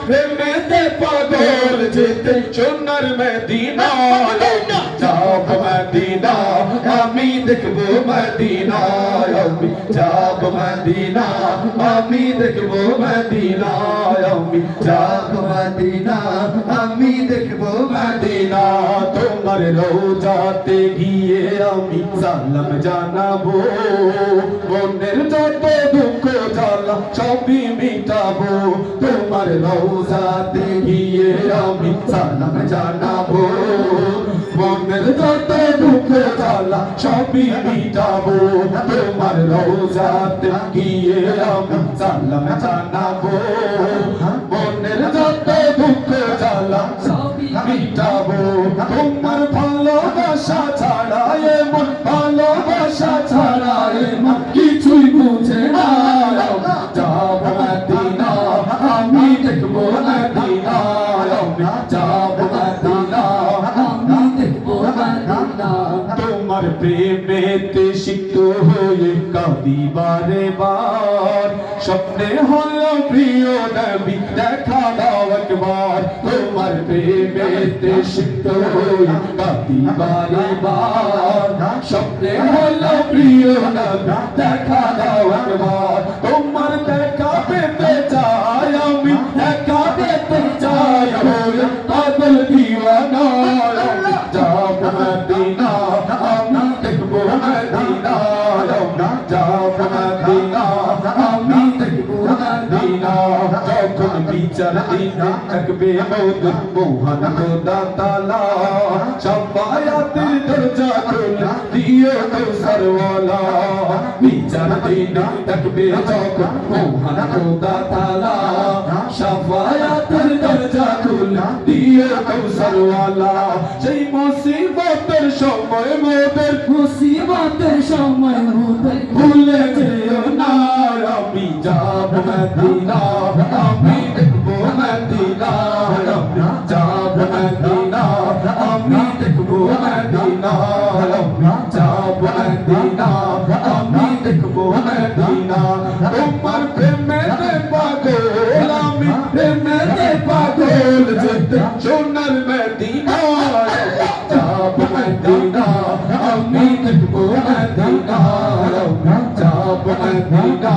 প্রেমেতে পাগল যেতে সোনার মদিনা যাব মদিনা আমি দেখব মদিনা আমি যাব মদিনা আমি দেখব মদিনা আমি যাব মদিনা আমি দেখব মদিনা তোমার রওজাতে গিয়ে আমি সালাম জানাবো মনের যত দুঃখ জ্বালা সবই মিটাবো তোমার রওজাতে গিয়ে আমি সালাম জানাবো মনের যত দুঃখ জ্বালা সবই মিটাবো তোমার রওজাতে গিয়ে আমি সালাম জানাবো মনের যত দুঃখ জ্বালা সবই মিটাবো তোমার ভালোবাসা ছাড়া এমন ভালোবাসা ছাড়া এমন কিছুই বুঝে না যাব মদিনা আমি দেখব মদিনা আমি যাব মদিনা আমি দেখব মদিনা তোমার প্রেমেতে সিক্ত হয়ে কাঁদি বারে বার স্বপ্নে হলো প্রিয় নবী দেখা দাও একবার তোমার প্রেমেতে সিক্ত হয়ে কাঁদি বারে বার স্বপ্নে হলো প্রিয় নবী দেখা দাও একবার তোমার দেখা পেতে চাই আমি দেখা পেতে চাই হয়ে পাগল দিওয়ানা যাব মদিনা আমি দেখব মদিনা যাব মদিনা আমি দেখব মদিনা যখন বিচার দিন থাকবে মোদের মহান খোদা তাআলা শাফায়াতের দরজা খুলে দিও কৌসারওয়ালা বিচার দিন থাকবে যখন মহান খোদা তাআলা শাফায়াতের দরজা খুলে দিও কৌসারওয়ালা সেই মুসিবতের সময় মোদের মুসিবতের সময় মোদের ভুলে যেও না আমি যাব মদিনা আমি দেখব মদিনা আমি যাব মদিনা আমি দেখব মদিনা আমি যাব মদিনা আমি দেখব মদিনা তোমার প্রেমেতে পাগল আমি প্রেমেতে পাগল যেতে সোনার মদিনা যাব মদিনা আমি দেখব মদিনা আমি যাব মদিনা